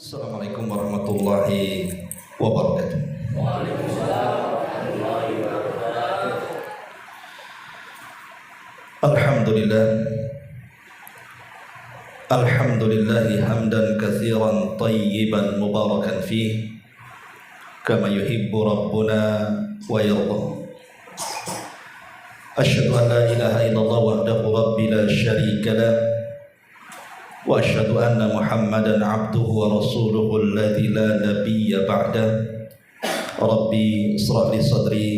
Assalamualaikum warahmatullahi wabarakatuh. Waalaikumsalam warahmatullahi wabarakatuh. Alhamdulillah. Alhamdulillahi hamdan katsiran tayyiban mubarakan fih kama yuhibbu rabbuna wa yarda. Asyhadu an la ilaha illallah wahdahu rabbi la syarika lah wa asyhadu anna Muhammadan abduhu wa rasuluhu alladzi la nabiyya ba'da. Rabbi ishrah li sadri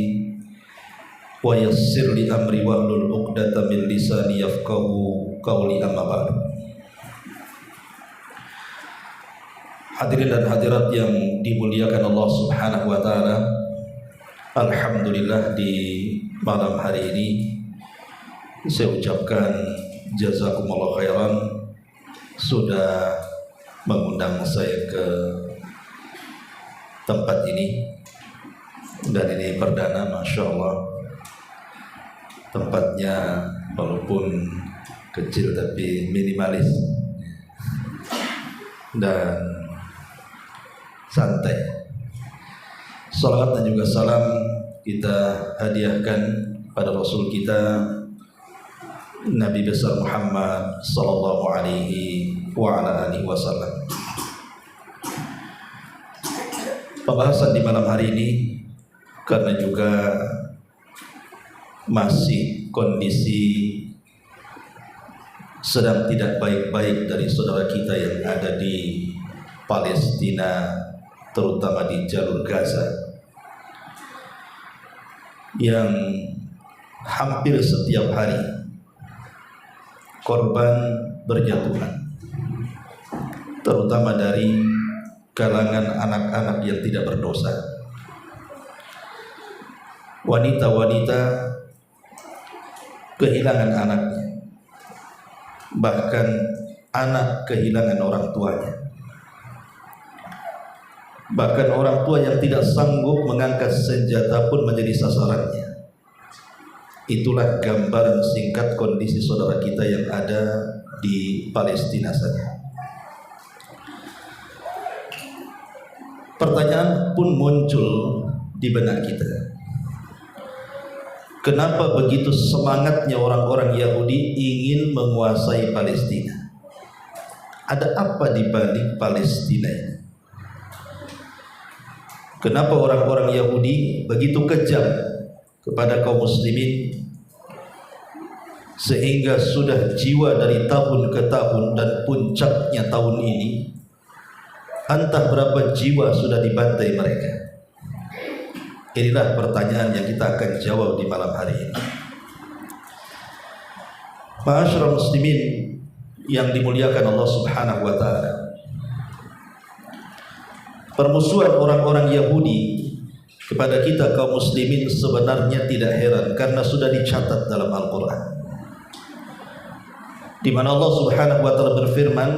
wa yassir li amri wahlul 'uqdatam min lisani yafqahu qawli, amma ba'du. Hadirin dan hadirat yang dimuliakan Allah Subhanahu wa taala, alhamdulillah di malam hari ini saya ucapkan jazakumullah khairan sudah mengundang saya ke tempat ini, dan ini perdana. Masya Allah, tempatnya walaupun kecil tapi minimalis dan santai. Salawat dan juga salam kita hadiahkan pada Rasul kita Nabi besar Muhammad sallallahu alaihi wa ala alihi wasallam. Pembahasan di malam hari ini, karena juga masih kondisi sedang tidak baik-baik dari saudara kita yang ada di Palestina, terutama di jalur Gaza, yang hampir setiap hari korban berjatuhan, terutama dari kalangan anak-anak yang tidak berdosa. Wanita-wanita kehilangan anaknya, bahkan anak kehilangan orang tuanya, bahkan orang tua yang tidak sanggup mengangkat senjata pun menjadi sasarannya. Itulah gambaran singkat kondisi saudara kita yang ada di Palestina saja. Pertanyaan pun muncul di benak kita. Kenapa begitu semangatnya orang-orang Yahudi ingin menguasai Palestina? Ada apa di balik Palestina ini? Kenapa orang-orang Yahudi begitu kejam kepada kaum muslimin, sehingga sudah jiwa dari tahun ke tahun, dan puncaknya tahun ini entah berapa jiwa sudah dibantai mereka? Inilah pertanyaan yang kita akan jawab di malam hari ini. Ma'asyiral muslimin yang dimuliakan Allah Subhanahu wa taala, permusuhan orang-orang Yahudi kepada kita kaum muslimin sebenarnya tidak heran, karena sudah dicatat dalam Al-Quran, di mana Allah Subhanahu wa taala berfirman,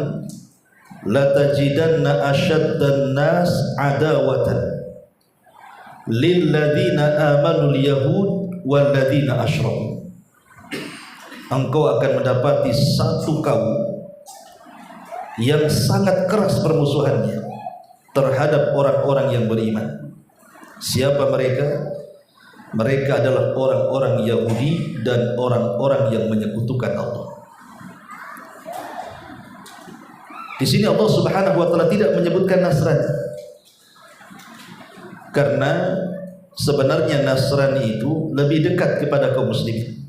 la tajidanna asyaddan nas adawatan lil ladzina amanu yahud wal ladzina asyraku. Engkau akan mendapati satu kaum yang sangat keras permusuhannya terhadap orang-orang yang beriman. Siapa mereka? Mereka adalah orang-orang Yahudi dan orang-orang yang menyekutukan Allah. Di sini Allah Subhanahu wa taala tidak menyebutkan Nasrani, karena sebenarnya Nasrani itu lebih dekat kepada kaum muslimin.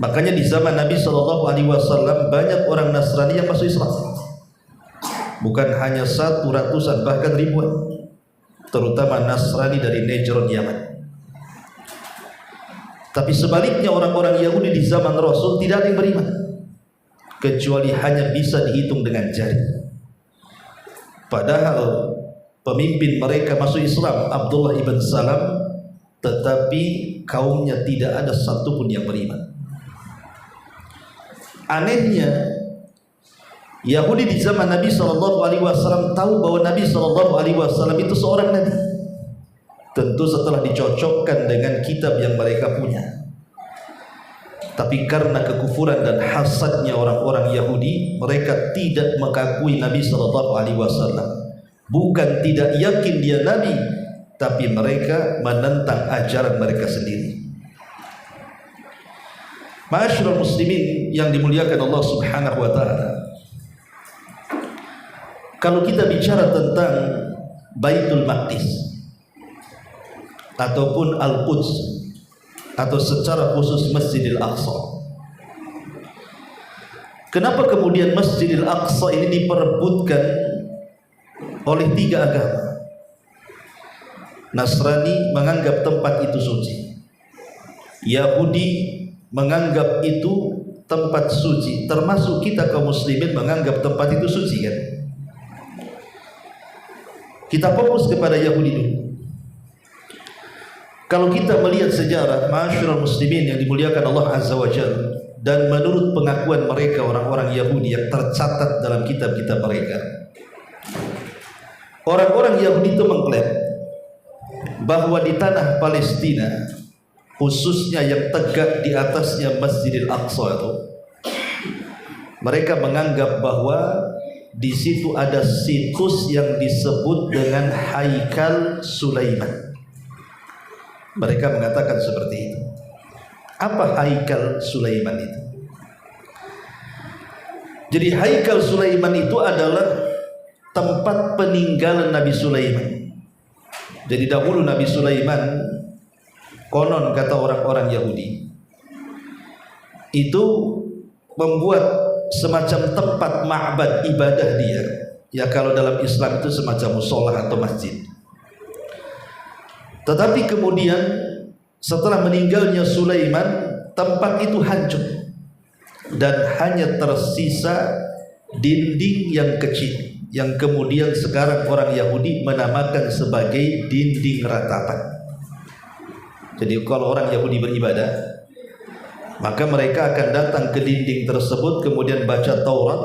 Makanya di zaman Nabi SAW banyak orang Nasrani yang masuk Islam, bukan hanya satu, ratusan, bahkan ribuan, terutama Nasrani dari Najran, Yaman. Tapi sebaliknya orang-orang Yahudi di zaman Rasul tidak ada yang beriman, kecuali hanya bisa dihitung dengan jari. Padahal pemimpin mereka masuk Islam, Abdullah ibn Salam, tetapi kaumnya tidak ada satupun yang beriman. Anehnya, Yahudi di zaman Nabi SAW tahu bahwa Nabi SAW itu seorang Nabi. Tentu setelah dicocokkan dengan kitab yang mereka punya. Tapi karena kekufuran dan hasadnya orang-orang Yahudi, mereka tidak mengakui Nabi SAW. Bukan tidak yakin dia Nabi, tapi mereka menentang ajaran mereka sendiri. Ma'asyiral muslimin yang dimuliakan Allah Subhanahu wa taala. Kalau kita bicara tentang Baitul Maqdis ataupun Al-Quds atau secara khusus Masjidil Aqsa, kenapa kemudian Masjidil Aqsa ini diperebutkan oleh tiga agama? Nasrani menganggap tempat itu suci, Yahudi menganggap itu tempat suci, termasuk kita kaum muslimin menganggap tempat itu suci kan? Kita fokus kepada Yahudi dulu. Kalau kita melihat sejarah, ma'asyiral muslimin yang dimuliakan Allah Azza wa Jalla, dan menurut pengakuan mereka orang-orang Yahudi yang tercatat dalam kitab-kitab mereka, orang-orang Yahudi itu mengklaim bahwa di tanah Palestina, khususnya yang tegak di atasnya Masjidil Aqsa itu, mereka menganggap bahwa di situ ada situs yang disebut dengan Haikal Sulaiman. Mereka mengatakan seperti itu. Apa Haikal Sulaiman itu? Jadi Haikal Sulaiman itu adalah tempat peninggalan Nabi Sulaiman. Jadi dahulu Nabi Sulaiman, konon kata orang-orang Yahudi, itu membuat semacam tempat ma'bad ibadah dia. Ya kalau dalam Islam itu semacam mushola atau masjid. Tetapi kemudian setelah meninggalnya Sulaiman, tempat itu hancur dan hanya tersisa dinding yang kecil, yang kemudian sekarang orang Yahudi menamakan sebagai dinding ratapan. Jadi kalau orang Yahudi beribadah, maka mereka akan datang ke dinding tersebut, kemudian baca Taurat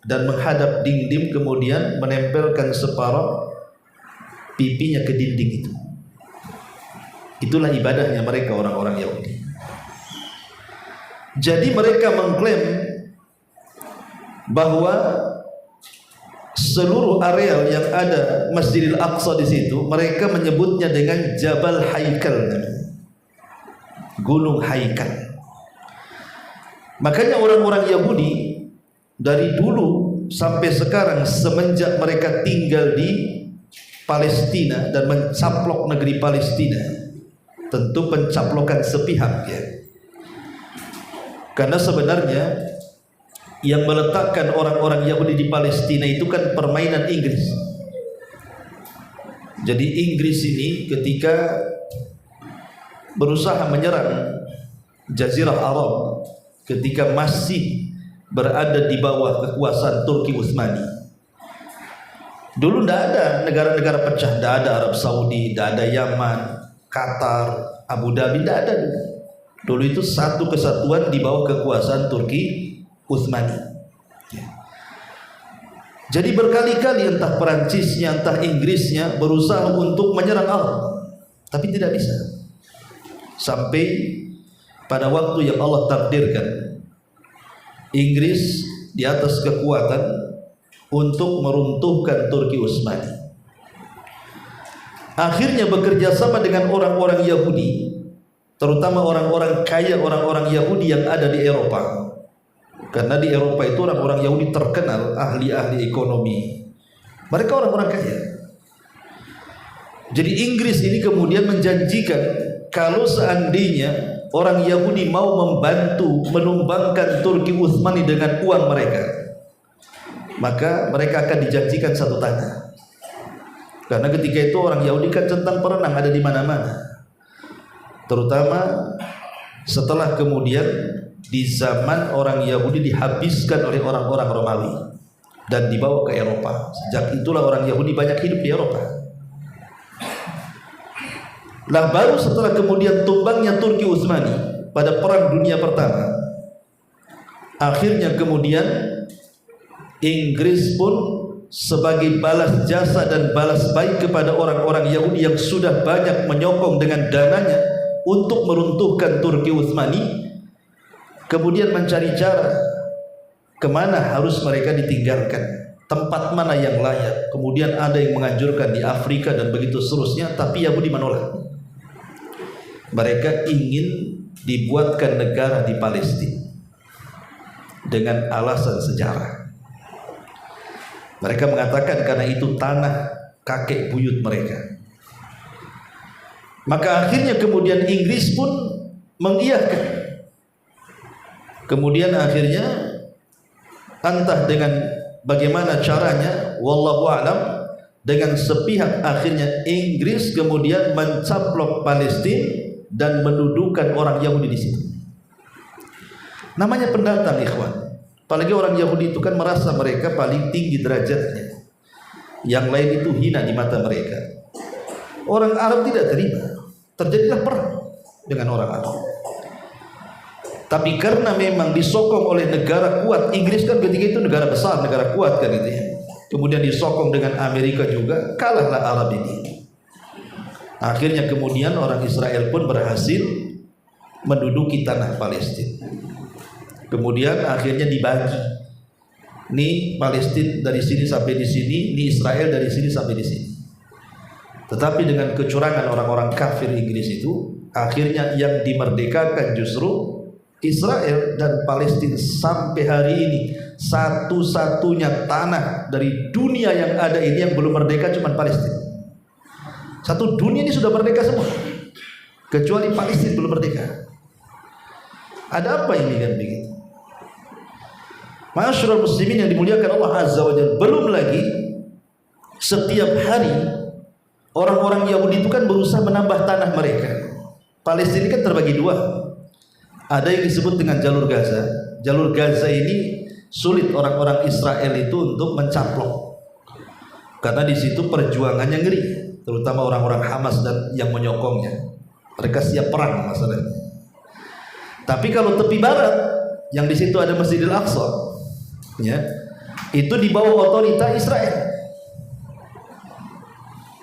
dan menghadap dinding, kemudian menempelkan separuh pipinya ke dinding itu. Itulah ibadahnya mereka orang-orang Yahudi. Jadi mereka mengklaim bahwa seluruh areal yang ada Masjidil Aqsa di situ, mereka menyebutnya dengan Jabal Haikal, Gunung Haikal. Makanya orang-orang Yahudi dari dulu sampai sekarang, semenjak mereka tinggal di Palestina dan mencaplok negeri Palestina, tentu pencaplokan sepihak ya. Karena sebenarnya yang meletakkan orang-orang Yahudi di Palestina itu kan permainan Inggris. Jadi Inggris ini ketika berusaha menyerang Jazirah Arab, ketika masih berada di bawah kekuasaan Turki Utsmani. Dulu tidak ada negara-negara pecah, tidak ada Arab Saudi, tidak ada Yaman, Qatar, Abu Dhabi, tidak ada dulu. Dulu itu satu kesatuan di bawah kekuasaan Turki Utsmani. Jadi berkali-kali entah Perancisnya, entah Inggrisnya berusaha untuk menyerang Arab, tapi tidak bisa. Sampai pada waktu yang Allah takdirkan, Inggris di atas kekuatan untuk meruntuhkan Turki Utsmani. Akhirnya bekerja sama dengan orang-orang Yahudi, terutama orang-orang kaya, orang-orang Yahudi yang ada di Eropa. Karena di Eropa itu orang-orang Yahudi terkenal ahli-ahli ekonomi. Mereka orang-orang kaya. Jadi Inggris ini kemudian menjanjikan kalau seandainya orang Yahudi mau membantu menumbangkan Turki Utsmani dengan uang mereka, maka mereka akan dijanjikan satu tanah. Karena ketika itu orang Yahudi kan centang perenang ada di mana-mana. Terutama setelah kemudian di zaman orang Yahudi dihabiskan oleh orang-orang Romawi dan dibawa ke Eropa. Sejak itulah orang Yahudi banyak hidup di Eropa. Nah, baru setelah kemudian tumbangnya Turki Utsmani pada Perang Dunia Pertama, akhirnya kemudian Inggris pun sebagai balas jasa dan balas baik kepada orang-orang Yahudi yang sudah banyak menyokong dengan dananya untuk meruntuhkan Turki Utsmani, kemudian mencari cara kemana harus mereka ditinggalkan, tempat mana yang layak. Kemudian ada yang menganjurkan di Afrika dan begitu seterusnya, tapi Yahudi menolak. Mereka ingin dibuatkan negara di Palestina dengan alasan sejarah. Mereka mengatakan karena itu tanah kakek buyut mereka. Maka akhirnya kemudian Inggris pun mengiyakan. Kemudian akhirnya entah dengan bagaimana caranya, wallahu a'lam, dengan sepihak akhirnya Inggris kemudian mencaplok Palestina dan mendudukan orang Yahudi di situ. Namanya pendatang, ikhwan. Apalagi orang Yahudi itu kan merasa mereka paling tinggi derajatnya, yang lain itu hina di mata mereka. Orang Arab tidak terima. Terjadilah perang dengan orang Arab. Tapi karena memang disokong oleh negara kuat, Inggris kan ketika itu negara besar, negara kuat kan gitu ya. Kemudian disokong dengan Amerika juga, kalahlah Arab ini. Akhirnya kemudian orang Israel pun berhasil menduduki tanah Palestina. Kemudian akhirnya dibagi. Ini Palestina dari sini sampai di sini, ini Israel dari sini sampai di sini. Tetapi dengan kecurangan orang-orang kafir Inggris itu, akhirnya yang dimerdekakan justru Israel dan Palestina. Sampai hari ini satu-satunya tanah dari dunia yang ada ini yang belum merdeka cuma Palestina. Satu dunia ini sudah merdeka semua, kecuali Palestina belum merdeka. Ada apa ini kan begitu? Ma'asyiral muslimin yang dimuliakan Allah Azza wa Jalla, belum lagi setiap hari orang-orang Yahudi itu kan berusaha menambah tanah mereka. Palestina kan terbagi dua. Ada yang disebut dengan jalur Gaza. Jalur Gaza ini sulit orang-orang Israel itu untuk mencaplok, karena di situ perjuangannya ngeri, terutama orang-orang Hamas dan yang menyokongnya. Mereka siap perang masalahnya. Tapi kalau tepi barat, yang di situ ada Masjidil Aqsa, ya, itu di bawah otorita Israel.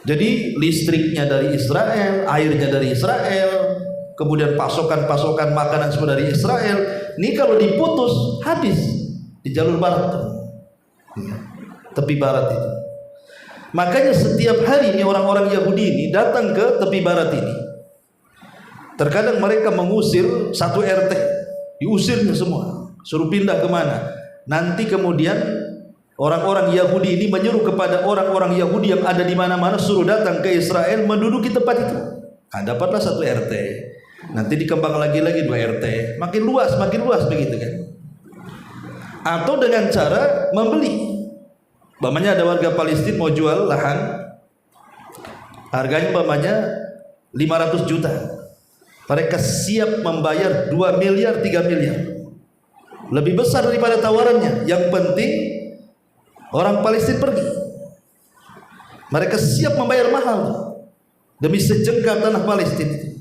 Jadi listriknya dari Israel, airnya dari Israel, kemudian pasokan-pasokan makanan semua dari Israel. Ini kalau diputus habis di jalur barat tuh, ya, tepi barat itu. Makanya setiap hari ini orang-orang Yahudi ini datang ke tepi barat ini. Terkadang mereka mengusir satu RT, diusirnya semua, suruh pindah kemana. Nanti kemudian orang-orang Yahudi ini menyuruh kepada orang-orang Yahudi yang ada di mana-mana, suruh datang ke Israel menduduki tempat itu. Nah, dapatlah satu RT. Nanti dikembang lagi 2 RT, makin luas begitu kan. Atau dengan cara membeli. Umpamanya ada warga Palestina mau jual lahan, harganya umpamanya 500 juta. Mereka siap membayar 2 miliar, 3 miliar. Lebih besar daripada tawarannya. Yang penting orang Palestina pergi. Mereka siap membayar mahal demi sejengkal tanah Palestina.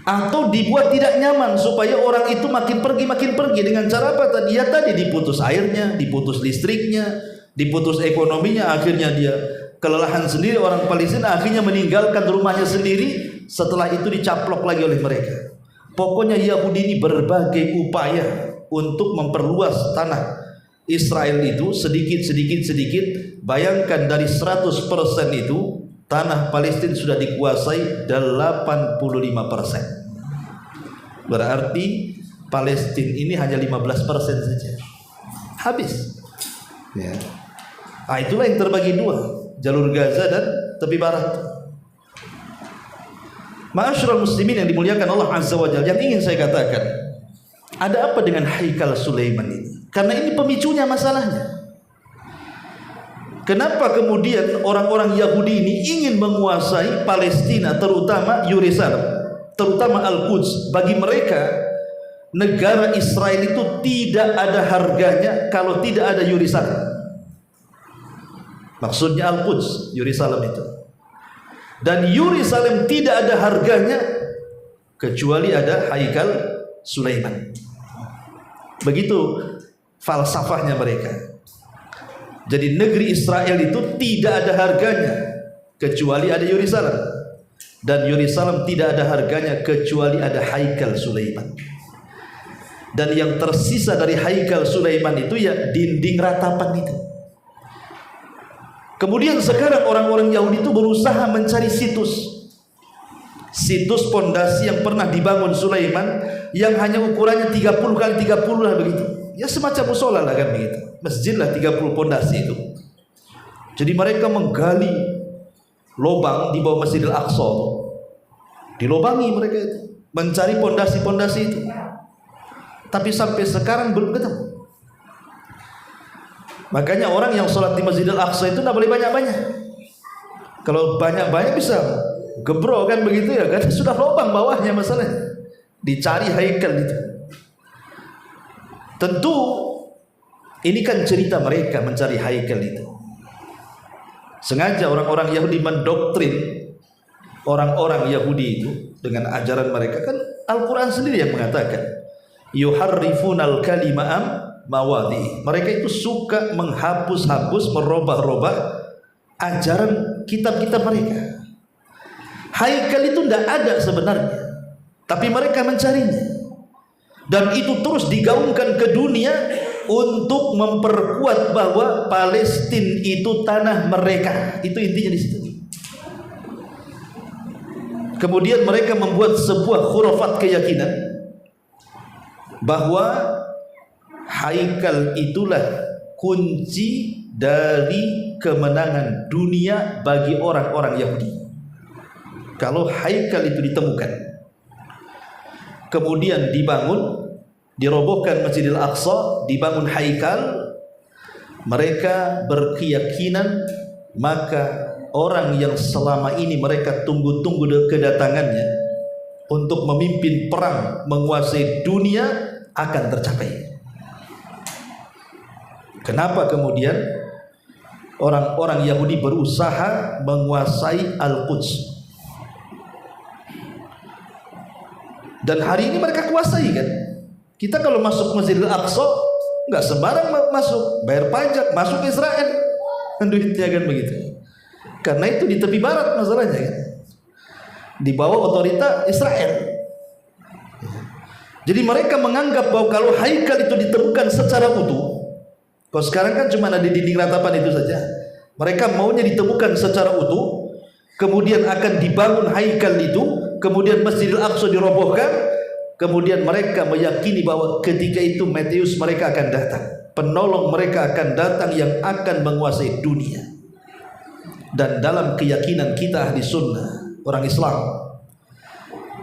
Atau dibuat tidak nyaman supaya orang itu makin pergi dengan cara apa tadi? Ya tadi diputus airnya, diputus listriknya, diputus ekonominya, akhirnya dia kelelahan sendiri. Orang Palestina akhirnya meninggalkan rumahnya sendiri. Setelah itu dicaplok lagi oleh mereka. Pokoknya Yahudi ini berbagai upaya untuk memperluas tanah Israel itu sedikit. Bayangkan dari 100% itu tanah Palestina sudah dikuasai 85%. Berarti Palestina ini hanya 15% saja. Habis. Ya. Nah, itulah yang terbagi dua, jalur Gaza dan tepi barat. Ma'asyiral muslimin yang dimuliakan Allah Azza wa Jalla, yang ingin saya katakan, ada apa dengan Haikal Sulaiman ini? Karena ini pemicunya masalahnya. Kenapa kemudian orang-orang Yahudi ini ingin menguasai Palestina, terutama Yerusalem, terutama Al-Quds? Bagi mereka, negara Israel itu tidak ada harganya kalau tidak ada Yerusalem. Maksudnya Al-Quds, Yerusalem itu. Dan Yerusalem tidak ada harganya kecuali ada Haikal Sulaiman. Begitu falsafahnya mereka. Jadi negeri Israel itu tidak ada harganya kecuali ada Yerusalem, dan Yerusalem tidak ada harganya kecuali ada Haikal Sulaiman. Dan yang tersisa dari haikal Sulaiman itu ya dinding ratapan itu. Kemudian sekarang orang-orang Yahudi itu berusaha mencari situs pondasi yang pernah dibangun Sulaiman, yang hanya ukurannya 30 kali 30 lah begitu. Ya semacam musola lah kan begitu. Masjid lah 30 pondasi itu. Jadi mereka menggali lubang di bawah Masjidil Aqsa. Dilobangi mereka itu, mencari pondasi-pondasi itu. Tapi sampai sekarang belum ketemu. Makanya orang yang sholat di Masjidil Aqsa itu tidak boleh banyak-banyak. Kalau banyak-banyak bisa gebrok kan begitu ya, karena sudah lubang bawahnya masalahnya. Dicari haikal itu. Tentu ini kan cerita mereka mencari haikal itu. Sengaja orang-orang Yahudi mendoktrin orang-orang Yahudi itu dengan ajaran mereka. Kan Al-Quran sendiri yang mengatakan yuharrifunal kalima'am mawadi. Mereka itu suka menghapus-hapus, merubah-rubah ajaran kitab-kitab mereka. Haikal itu tidak ada sebenarnya, tapi mereka mencarinya, dan itu terus digaungkan ke dunia untuk memperkuat bahwa Palestina itu tanah mereka. Itu intinya di situ. Kemudian mereka membuat sebuah khurafat keyakinan bahwa haikal itulah kunci dari kemenangan dunia bagi orang-orang Yahudi. Kalau haikal itu ditemukan, kemudian dibangun, dirobohkan Masjidil Aqsa, dibangun haikal, mereka berkeyakinan maka orang yang selama ini mereka tunggu-tunggu kedatangannya untuk memimpin perang, menguasai dunia akan tercapai. Kenapa kemudian orang-orang Yahudi berusaha menguasai Al-Quds? Dan hari ini mereka kuasai kan. Kita kalau masuk Masjidil Aqsa nggak sembarang masuk, bayar pajak, masuk Israel, duitnya kan begitu. Karena itu di tepi barat masalahnya kan, di bawah otorita Israel. Jadi mereka menganggap bahwa kalau haikal itu ditemukan secara utuh, kalau sekarang kan cuma ada di dinding ratapan itu saja, mereka maunya ditemukan secara utuh, kemudian akan dibangun haikal itu, kemudian Masjidil Aqsa dirobohkan, kemudian mereka meyakini bahwa ketika itu Mesias mereka akan datang, penolong mereka akan datang yang akan menguasai dunia. Dan dalam keyakinan kita ahli sunnah, orang Islam,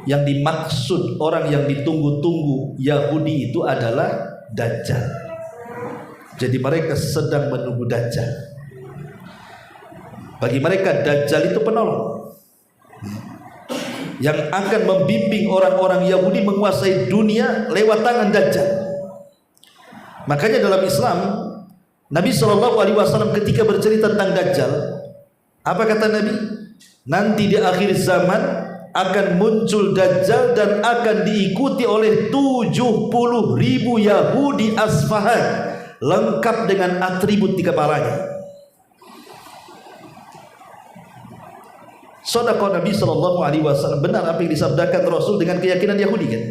yang dimaksud orang yang ditunggu-tunggu Yahudi itu adalah Dajjal. Jadi mereka sedang menunggu Dajjal. Bagi mereka Dajjal itu penolong yang akan membimbing orang-orang Yahudi menguasai dunia lewat tangan Dajjal. Makanya dalam Islam Nabi SAW ketika bercerita tentang Dajjal, apa kata Nabi? Nanti di akhir zaman akan muncul Dajjal dan akan diikuti oleh 70.000 Yahudi Asfahan, lengkap dengan atribut di kepalanya. Shadaqah Nabi SAW, benar apa yang disabdakan Rasul dengan keyakinan Yahudi kan.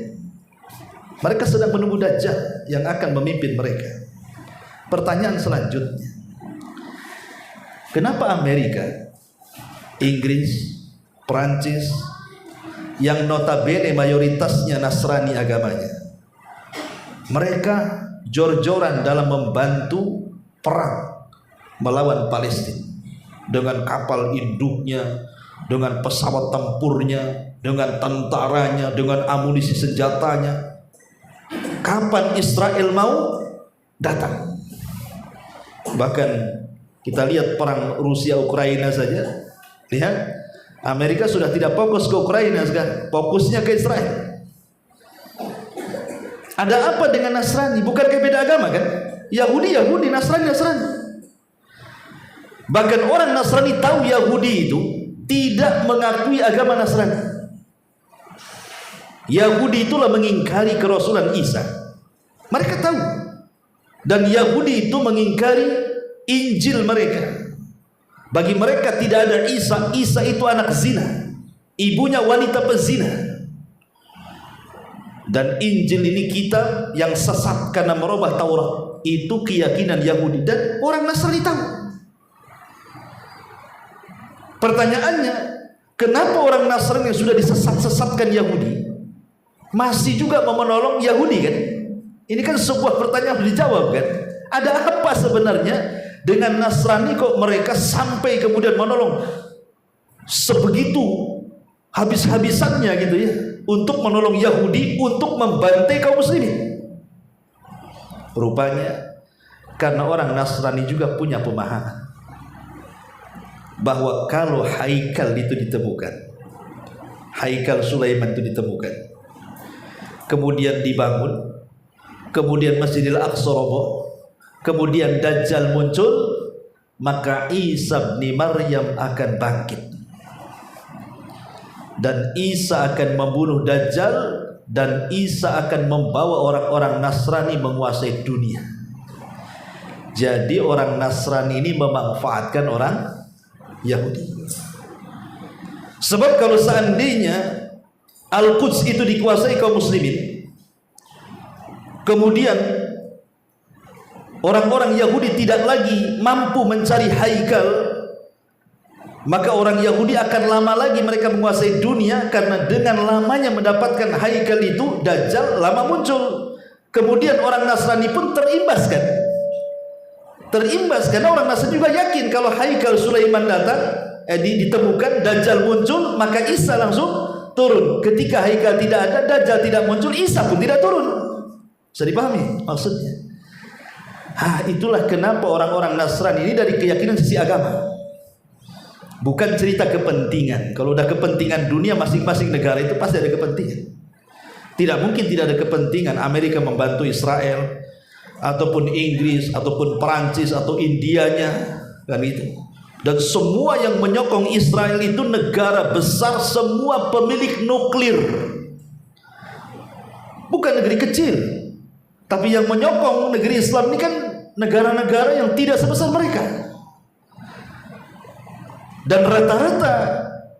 Mereka sedang menunggu Dajjal yang akan memimpin mereka. Pertanyaan selanjutnya, kenapa Amerika, Inggris, Perancis yang notabene mayoritasnya Nasrani agamanya, mereka jor-joran dalam membantu perang melawan Palestina dengan kapal induknya, dengan pesawat tempurnya, dengan tentaranya, dengan amunisi senjatanya? Kapan Israel mau datang? Bahkan kita lihat perang Rusia Ukraina saja, lihat Amerika sudah tidak fokus ke Ukraina sekarang, fokusnya ke Israel. Ada apa dengan Nasrani? Bukankah beda agama kan? Yahudi, Nasrani. Bahkan orang Nasrani tahu Yahudi itu tidak mengakui agama Nasrani. Yahudi itulah mengingkari kerasulan Isa. Mereka tahu. Dan Yahudi itu mengingkari Injil mereka. Bagi mereka tidak ada Isa. Isa itu anak zina, ibunya wanita pezina. Dan Injil ini kitab yang sesat karena merubah Taurat. Itu keyakinan Yahudi dan orang Nasrani tahu. Pertanyaannya, kenapa orang Nasrani yang sudah disesat-sesatkan Yahudi masih juga mau menolong Yahudi kan? Ini kan sebuah pertanyaan harus dijawab kan? Ada apa sebenarnya dengan Nasrani kok mereka sampai kemudian menolong sebegitu habis-habisannya gitu ya, untuk menolong Yahudi untuk membantai kaum muslimin? Rupanya karena orang Nasrani juga punya pemahaman bahwa kalau haikal itu ditemukan, haikal Sulaiman itu ditemukan, kemudian dibangun, kemudian Masjidil Aqsa roboh, kemudian Dajjal muncul, maka Isa bin Maryam akan bangkit dan Isa akan membunuh Dajjal, dan Isa akan membawa orang-orang Nasrani menguasai dunia. Jadi orang Nasrani ini memanfaatkan orang Yahudi. Sebab kalau seandainya Al-Quds itu dikuasai kaum muslimin, kemudian orang-orang Yahudi tidak lagi mampu mencari haikal, maka orang Yahudi akan lama lagi mereka menguasai dunia. Karena dengan lamanya mendapatkan haikal itu, Dajjal lama muncul. Kemudian orang Nasrani pun terimbas karena orang Nasrani juga yakin kalau haikal Sulaiman datang, ditemukan, Dajjal muncul, maka Isa langsung turun. Ketika haikal tidak ada, Dajjal tidak muncul, Isa pun tidak turun. Bisa dipahami maksudnya? Itulah kenapa orang-orang Nasrani ini dari keyakinan sisi agama, bukan cerita kepentingan. Kalau udah kepentingan dunia, masing-masing negara itu pasti ada kepentingan. Tidak mungkin tidak ada kepentingan Amerika membantu Israel, ataupun Inggris, ataupun Perancis, atau Indianya, kan itu. Dan semua yang menyokong Israel itu negara besar, semua pemilik nuklir, bukan negeri kecil. Tapi yang menyokong negeri Islam ini kan negara-negara yang tidak sebesar mereka. Dan rata-rata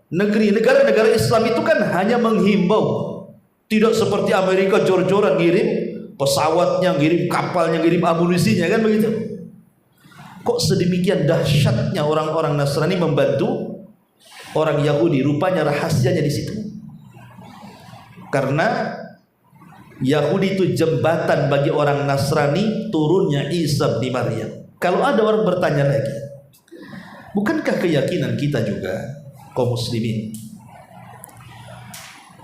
negara-negara Islam itu kan hanya menghimbau, tidak seperti Amerika jor-joran ngirim pesawatnya, ngirim kapalnya, ngirim amunisinya, kan begitu. Kok sedemikian dahsyatnya orang-orang Nasrani membantu orang Yahudi? Rupanya rahasianya di situ. Karena Yahudi itu jembatan bagi orang Nasrani turunnya Isa bin Maryam. Kalau ada orang bertanya lagi, bukankah keyakinan kita juga kaum muslimin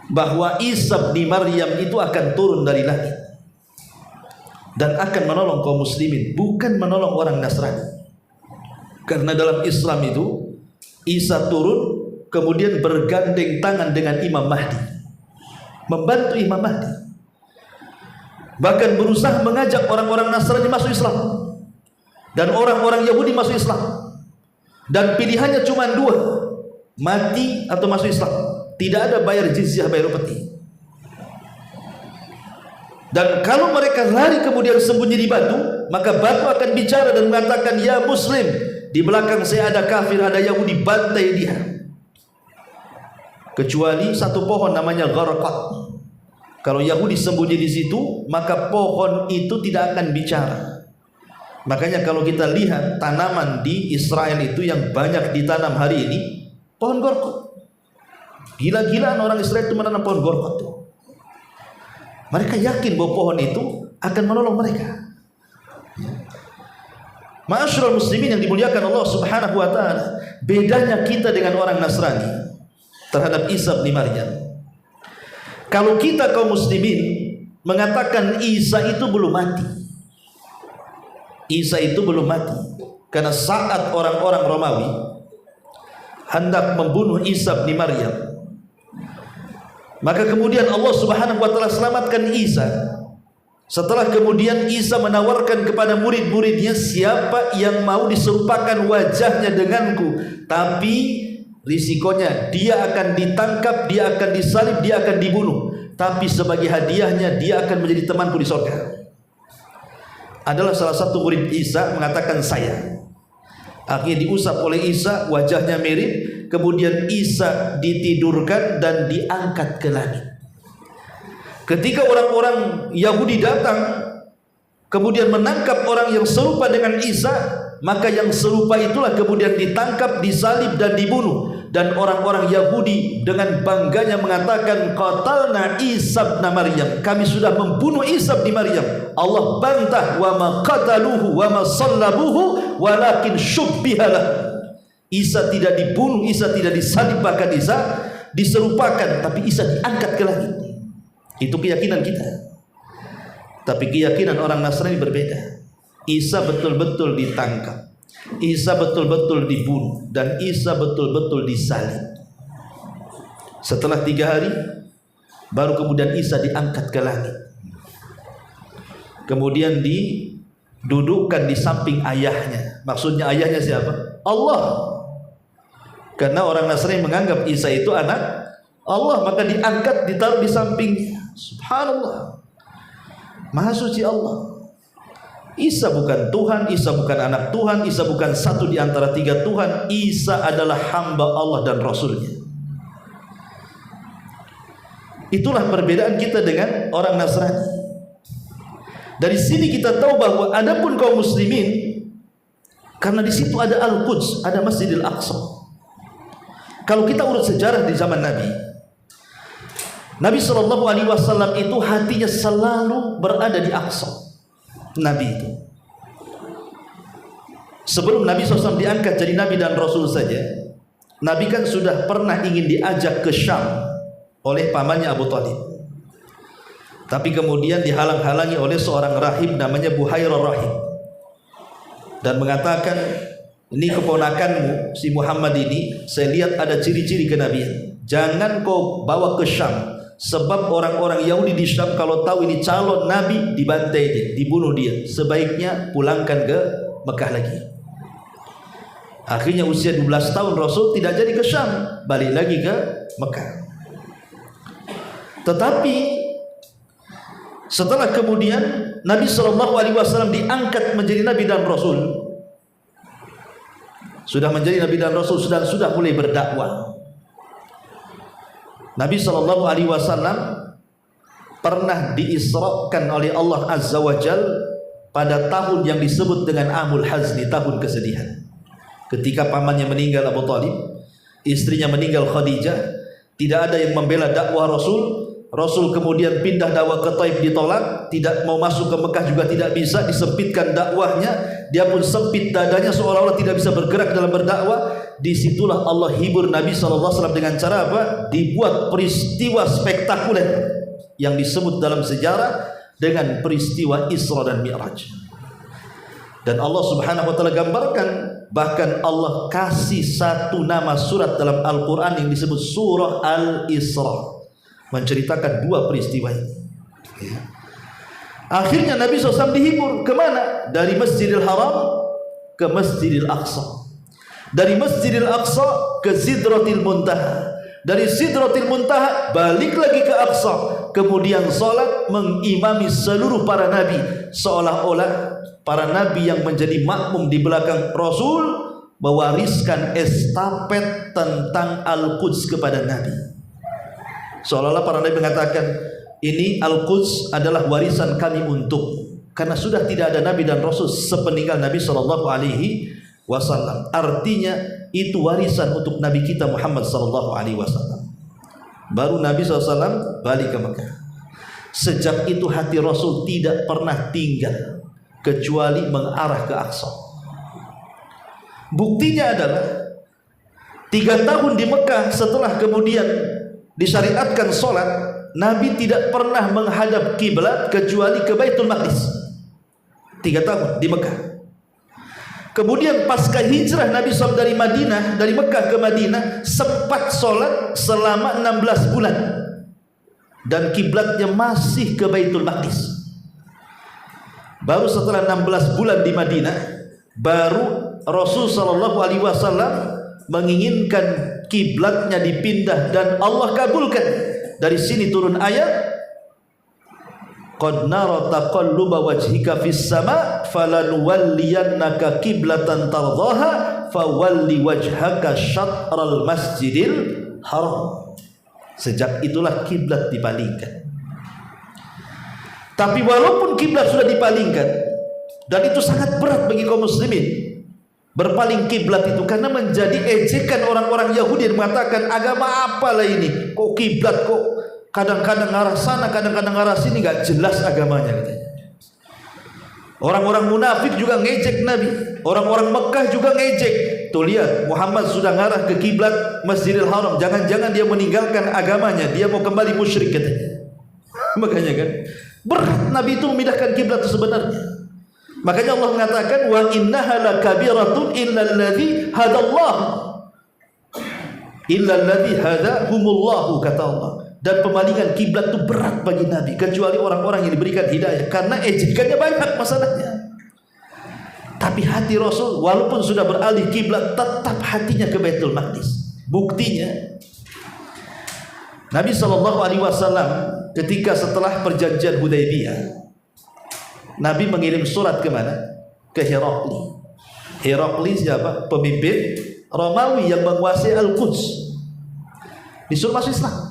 bahwa Isa bin Maryam itu akan turun dari langit dan akan menolong kaum muslimin, bukan menolong orang Nasrani? Karena dalam Islam itu Isa turun kemudian bergandeng tangan dengan Imam Mahdi, membantu Imam Mahdi, bahkan berusaha mengajak orang-orang Nasrani masuk Islam dan orang-orang Yahudi masuk Islam. Dan pilihannya cuma dua, mati atau masuk Islam. Tidak ada bayar jizyah, bayar upeti. Dan kalau mereka lari kemudian sembunyi di batu, maka batu akan bicara dan mengatakan, ya Muslim, di belakang saya ada kafir, ada Yahudi, bantai dia. Kecuali satu pohon namanya Gharqad. Kalau Yahudi sembunyi di situ, maka pohon itu tidak akan bicara. Makanya kalau kita lihat tanaman di Israel itu yang banyak ditanam hari ini, pohon Gharqad. Gila-gilaan orang Israel itu menanam pohon Gharqad itu. Mereka yakin bahwa pohon itu akan menolong mereka. Ma'asyiral muslimin yang dimuliakan Allah Subhanahu wa taala, bedanya kita dengan orang Nasrani terhadap Isa bin Maryam. Kalau kita kaum muslimin mengatakan Isa itu belum mati. Isa itu belum mati. Karena saat orang-orang Romawi hendak membunuh Isa bin Maryam, maka kemudian Allah Subhanahu wa taala selamatkan Isa. Setelah kemudian Isa menawarkan kepada murid-muridnya, siapa yang mau diserupakan wajahnya denganku, tapi risikonya dia akan ditangkap, dia akan disalib, dia akan dibunuh, tapi sebagai hadiahnya dia akan menjadi temanku di surga. Adalah salah satu murid Isa mengatakan saya. Akhirnya diusap oleh Isa, wajahnya mirip, kemudian Isa ditidurkan dan diangkat ke langit. Ketika orang-orang Yahudi datang kemudian menangkap orang yang serupa dengan Isa, maka yang serupa itulah kemudian ditangkap, disalib dan dibunuh. Dan orang-orang Yahudi dengan bangganya mengatakan, qatalna Isa bin Maryam, kami sudah membunuh Isa bin Maryam. Allah bantah, wa ma qataluhu wa ma sallabuhu walakin syubbihalah. Isa tidak dibunuh, Isa tidak disalib, bahkan Isa diserupakan, tapi Isa diangkat ke langit. Itu keyakinan kita. Tapi keyakinan orang Nasrani berbeda. Isa betul-betul ditangkap, Isa betul-betul dibunuh, dan Isa betul-betul disalib. Setelah 3 hari baru kemudian Isa diangkat ke langit. Kemudian didudukkan di samping ayahnya. Maksudnya ayahnya siapa? Allah. Karena orang Nasrani menganggap Isa itu anak Allah, maka diangkat, ditaruh di sampingnya. Subhanallah, Maha suci Allah. Isa bukan Tuhan, Isa bukan anak Tuhan, Isa bukan satu di antara 3 Tuhan. Isa adalah hamba Allah dan Rasulnya. Itulah perbedaan kita dengan orang Nasrani. Dari sini kita tahu bahwa adapun kaum muslimin, karena di situ ada Al-Quds, ada Masjidil Aqsa. Kalau kita urut sejarah di zaman Nabi SAW itu hatinya selalu berada di Aqsa. Nabi itu, sebelum Nabi SAW diangkat jadi Nabi dan Rasul saja, Nabi kan sudah pernah ingin diajak ke Syam oleh pamannya Abu Talib. Tapi kemudian dihalang-halangi oleh seorang rahib namanya Buhairah Rahib, dan mengatakan, ini keponakanmu si Muhammad ini, saya lihat ada ciri-ciri kenabian, jangan kau bawa ke Syam, sebab orang-orang Yahudi di Syam kalau tahu ini calon Nabi, dibantai dia, dibunuh dia. Sebaiknya pulangkan ke Mekah lagi. Akhirnya usia 12 tahun Rasul tidak jadi ke Syam, balik lagi ke Mekah. Tetapi setelah kemudian Nabi SAW diangkat menjadi Nabi dan Rasul, sudah menjadi Nabi dan Rasul, sudah mulai berdakwah. Nabi SAW pernah diisrakan oleh Allah Azza wa Jal pada tahun yang disebut dengan Amul Hazni, tahun kesedihan. Ketika pamannya meninggal Abu Talib, istrinya meninggal Khadijah, tidak ada yang membela dakwah Rasul. Rasul kemudian pindah dakwah ke Taif, ditolak, tidak mau masuk ke Mekah juga tidak bisa, disempitkan dakwahnya, dia pun sempit dadanya seolah-olah tidak bisa bergerak dalam berdakwah. Disitulah Allah hibur Nabi SAW dengan cara apa? Dibuat peristiwa spektakuler yang disebut dalam sejarah dengan peristiwa Isra dan Mi'raj. Dan Allah Subhanahu wa taala gambarkan, bahkan Allah kasih satu nama surat dalam Al-Quran yang disebut surah Al-Isra, menceritakan 2 peristiwa ini. Ya. Akhirnya Nabi SAW dihibur kemana? Dari Masjidil Haram ke Masjidil Aqsa, dari Masjidil Aqsa ke Sidratil Muntaha, dari Sidratil Muntaha balik lagi ke Aqsa, kemudian salat mengimami seluruh para nabi, seolah-olah para nabi yang menjadi makmum di belakang Rasul mewariskan estafet tentang Al-Quds kepada Nabi. Seolah-olah para nabi mengatakan, ini Al-Quds adalah warisan kami untukmu, karena sudah tidak ada nabi dan rasul sepeninggal Nabi SAW. Artinya itu warisan untuk Nabi kita Muhammad SAW. Baru Nabi SAW balik ke Mekah. Sejak itu hati Rasul tidak pernah tinggal kecuali mengarah ke Aqsa. Buktinya adalah 3 tahun di Mekah setelah kemudian disyariatkan sholat, Nabi tidak pernah menghadap kiblat kecuali ke Baitul Maqdis. 3 tahun di Mekah. Kemudian pasca hijrah Nabi SAW dari Madinah, dari Mekah ke Madinah, sempat sholat selama 16 bulan dan kiblatnya masih ke Baitul Maqdis. Baru setelah 16 bulan di Madinah, baru Rasul SAW menginginkan kiblatnya dipindah dan Allah kabulkan. Dari sini turun ayat, qad nara taqalluba wajhika fis sama falanuwalliyannaka qiblatan tardhaha fawalli wajhaka syatral masjidil haram. Sejak itulah kiblat dipalingkan. Tapi walaupun kiblat sudah dipalingkan, dan itu sangat berat bagi kaum muslimin berpaling kiblat itu, karena menjadi ejekan orang-orang Yahudi yang mengatakan agama apalah ini, kok kiblat kok kadang-kadang arah sana, kadang-kadang arah sini, nggak jelas agamanya katanya. Orang-orang munafik juga ngejek Nabi, orang-orang Mekah juga ngejek. Tuh lihat, Muhammad sudah ngarah ke kiblat Masjidil Haram, jangan-jangan dia meninggalkan agamanya, dia mau kembali musyrik katanya. Makanya kan berat Nabi itu memindahkan kiblat itu sebenarnya. Makanya Allah mengatakan wa innaha lakabiratun illal ladzi hadallah illal ladzi hadahumullahu, kata Allah. Dan pemalingan kiblat itu berat bagi Nabi, kecuali orang-orang yang diberikan hidayah, karena ejekannya banyak masalahnya. Tapi hati Rasul walaupun sudah beralih kiblat, tetap hatinya ke Baitul Maqdis. Buktinya Nabi SAW ketika setelah perjanjian Hudaybiyah, Nabi mengirim surat ke mana? Ke Herakli. Herakli siapa? Pemimpin Romawi yang menguasai Al-Quds. Disuruh masuk Islam.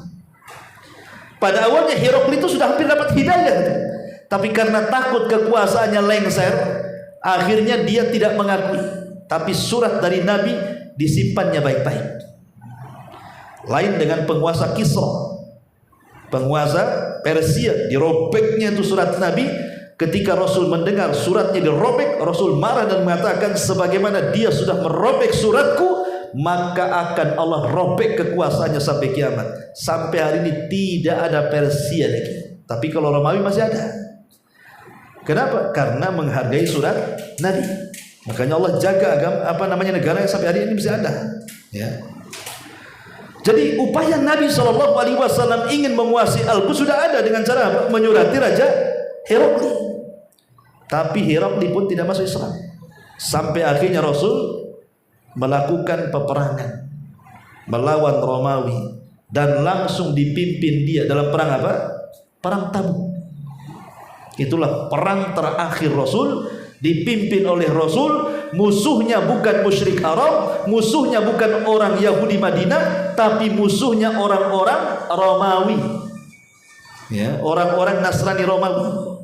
Pada awalnya Herakli itu sudah hampir dapat hidayah, tapi karena takut kekuasaannya lengser, akhirnya dia tidak mengakui. Tapi surat dari Nabi disimpannya baik-baik. Lain dengan penguasa Kisra, penguasa Persia, dirobeknya itu surat Nabi. Ketika Rasul mendengar suratnya dirobek, Rasul marah dan mengatakan, sebagaimana dia sudah merobek suratku, maka akan Allah robek kekuasaannya sampai kiamat. Sampai hari ini tidak ada Persia lagi, tapi kalau Romawi masih ada. Kenapa? Karena menghargai surat Nabi. Makanya Allah jaga agama, negara yang sampai hari ini masih ada. Ya. Jadi upaya Nabi SAW ingin menguasai Al-Quds sudah ada dengan cara apa? Menyurati Raja Herakli. Tapi Herakli pun tidak masuk Islam. Sampai akhirnya Rasul melakukan peperangan melawan Romawi, dan langsung dipimpin dia dalam perang apa? Perang Tabuk. Itulah perang terakhir Rasul, dipimpin oleh Rasul. Musuhnya bukan musyrik Arab, musuhnya bukan orang Yahudi Madinah, tapi musuhnya orang-orang Romawi, ya, orang-orang Nasrani Romawi.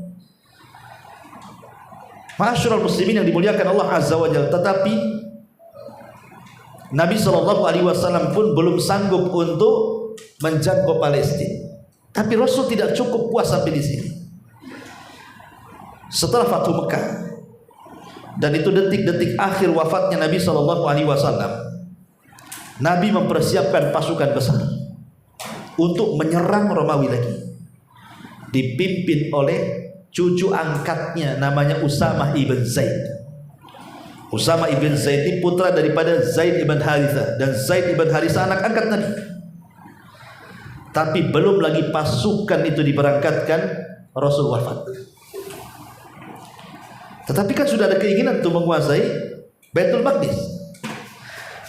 Ma'asyiral muslimin yang dimuliakan Allah Azza wa Jalla. Tetapi Nabi SAW pun belum sanggup untuk menjangkau Palestina. Tapi Rasul tidak cukup puas sampai di sini. Setelah Fathu Mekah, dan itu detik-detik akhir wafatnya Nabi SAW, Nabi mempersiapkan pasukan besar untuk menyerang Romawi lagi, dipimpin oleh cucu angkatnya namanya Usamah ibn Zaid. Usamah ibn Zaid ini putra daripada Zaid ibn Harithah, dan Zaid ibn Harithah anak angkat Nabi. Tapi belum lagi pasukan itu diberangkatkan, Rasul wafat. Tetapi kan sudah ada keinginan untuk menguasai Baitul Maqdis.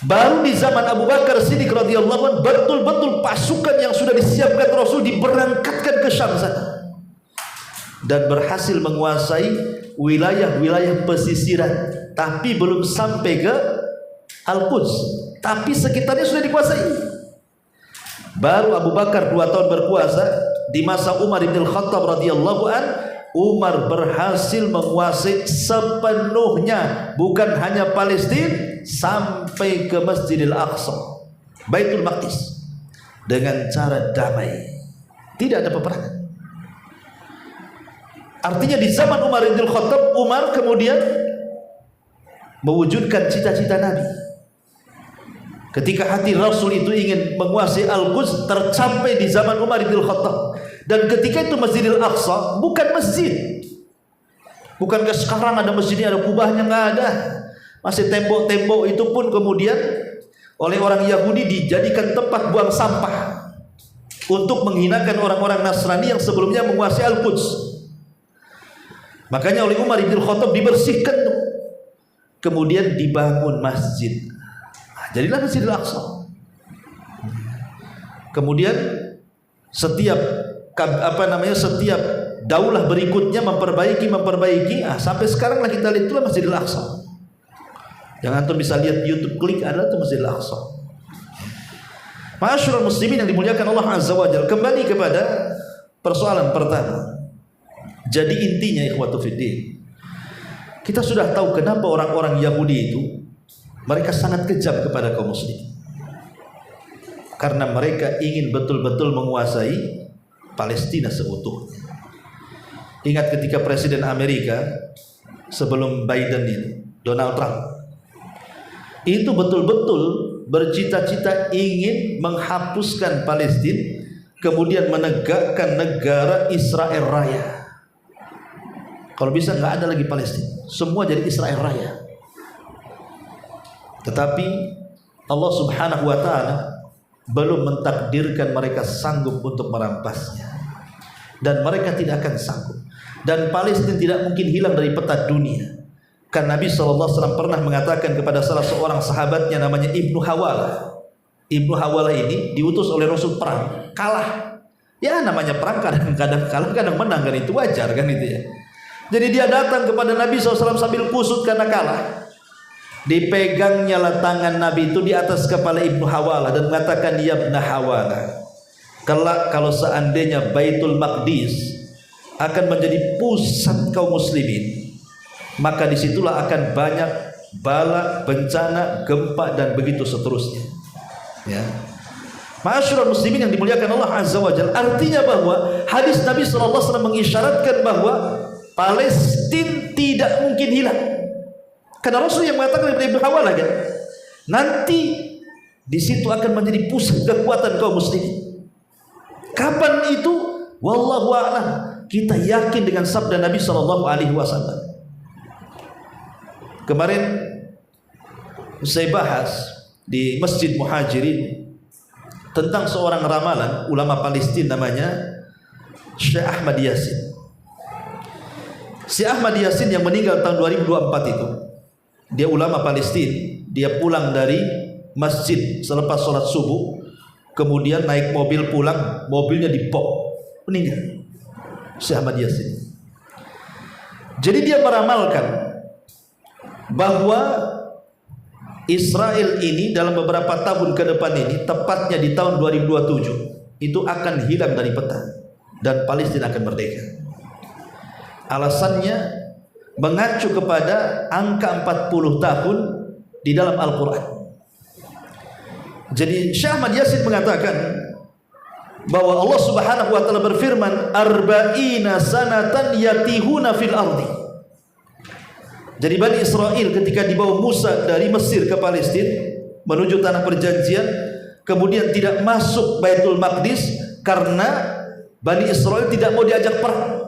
Baru di zaman Abu Bakar Siddiq radhiyallahu anhu, betul-betul pasukan yang sudah disiapkan Rasul diberangkatkan ke Syam sana, dan berhasil menguasai wilayah-wilayah pesisiran, tapi belum sampai ke Al-Quds, tapi sekitarnya sudah dikuasai. Baru Abu Bakar 2 tahun berkuasa, di masa Umar bin Khattab radhiyallahu an, Umar berhasil menguasai sepenuhnya, bukan hanya Palestina, sampai ke Masjidil Aqsa, Baitul Maqdis, dengan cara damai, tidak ada peperangan. Artinya di zaman Umar bin Khattab, Umar kemudian mewujudkan cita-cita Nabi. Ketika hati Rasul itu ingin menguasai Al-Quds, tercapai di zaman Umar bin Khattab. Dan ketika itu Masjidil Aqsa bukan masjid. Bukankah sekarang ada masjidnya, ada kubahnya? Nggak ada. Masih tembok-tembok itu pun kemudian oleh orang Yahudi dijadikan tempat buang sampah untuk menghinakan orang-orang Nasrani yang sebelumnya menguasai Al-Quds. Makanya oleh Umar bin Khattab dibersihkan tuh. Kemudian dibangun masjid. Jadilah Masjidil Aqsa. Kemudian setiap setiap daulah berikutnya memperbaiki, sampai sekarang lah kita lihat itulah Masjidil Aqsa. Jangan tuh bisa lihat YouTube, klik ada tuh Masjidil Aqsa. Ma'asyiral muslimin yang dimuliakan Allah Azza wa Jalla, kembali kepada persoalan pertama. Jadi intinya ikhwatu fiddin, kita sudah tahu kenapa orang-orang Yahudi itu mereka sangat kejam kepada kaum muslim. Karena mereka ingin betul-betul menguasai Palestina seutuhnya. Ingat ketika Presiden Amerika sebelum Biden itu, Donald Trump, itu betul-betul bercita-cita ingin menghapuskan Palestina, kemudian menegakkan negara Israel Raya. Kalau bisa nggak ada lagi Palestina, semua jadi Israel Raya. Tetapi Allah Subhanahu wa Ta'ala belum mentakdirkan mereka sanggup untuk merampasnya, dan mereka tidak akan sanggup. Dan Palestina tidak mungkin hilang dari peta dunia. Kan Nabi SAW pernah mengatakan kepada salah seorang sahabatnya namanya Ibnu Hawalah. Ibnu Hawalah ini diutus oleh Rasul perang, kalah. Ya namanya perang, kadang-kadang kalah, kadang menang, kan itu wajar kan itu ya. Jadi dia datang kepada Nabi SAW sambil kusut karena kalah. Dipegangnya lah tangan Nabi itu di atas kepala Ibnu Hawalah dan mengatakan, ya Ibnu Hawalah, kelak kalau seandainya Baitul Maqdis akan menjadi pusat kaum muslimin, maka disitulah akan banyak bala, bencana, gempa, dan begitu seterusnya. Ya, ma'asyiral muslimin yang dimuliakan Allah Azza wa Jalla. Artinya bahwa hadis Nabi SAW mengisyaratkan bahwa Palestina tidak mungkin hilang. Karena Rasul yang mengatakan kepada Ibnu Hawalah kan, nanti di situ akan menjadi pusat kekuatan kaum muslimin. Kapan itu? Wallahu a'lam. Kita yakin dengan sabda Nabi SAW. Kemarin saya bahas di Masjid Muhajirin tentang seorang ramalan ulama Palestina namanya Syekh Ahmad Yasin. Syekh Ahmad Yasin yang meninggal tahun 2024 itu, dia ulama Palestina. Dia pulang dari masjid selepas sholat subuh, kemudian naik mobil pulang, mobilnya dibom, meninggal. Syekh Ahmad Yasin. Jadi dia meramalkan bahwa Israel ini dalam beberapa tahun ke depan ini, tepatnya di tahun 2027, itu akan hilang dari peta dan Palestina akan merdeka. Alasannya mengacu kepada angka 40 tahun di dalam Al-Quran. Jadi Syekh Ahmad Yasin mengatakan bahwa Allah Subhanahu wa Ta'ala berfirman, arba'ina sanatan yatihuna fil ardi. Jadi Bani Israel ketika dibawa Musa dari Mesir ke Palestina menuju tanah perjanjian, kemudian tidak masuk Baitul Maqdis karena Bani Israel tidak mau diajak perang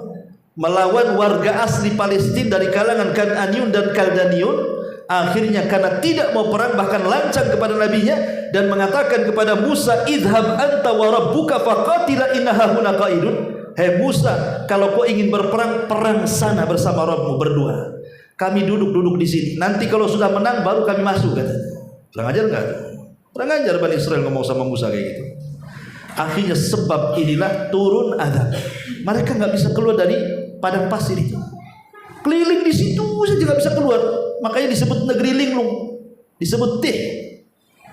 melawan warga asli Palestina dari kalangan Kan'aniyun dan Kaldaniun. Akhirnya karena tidak mau perang, bahkan lancang kepada nabinya dan mengatakan kepada Musa, idhab anta wa rabbuka faqatila inna hahuna qaidun. Hai Musa, kalau kau ingin berperang, perang sana bersama Rabbmu berdua. Kami duduk-duduk di sini. Nanti kalau sudah menang baru kami masuk, katanya. Kurang ajar enggak? Kurang ajar Bani Israel ngomong sama Musa kayak gitu. Akhirnya sebab inilah turun azab. Mereka enggak bisa keluar dari padang pasir itu. Keliling di situ saja enggak bisa keluar. Makanya disebut negeri linglung, disebut tih,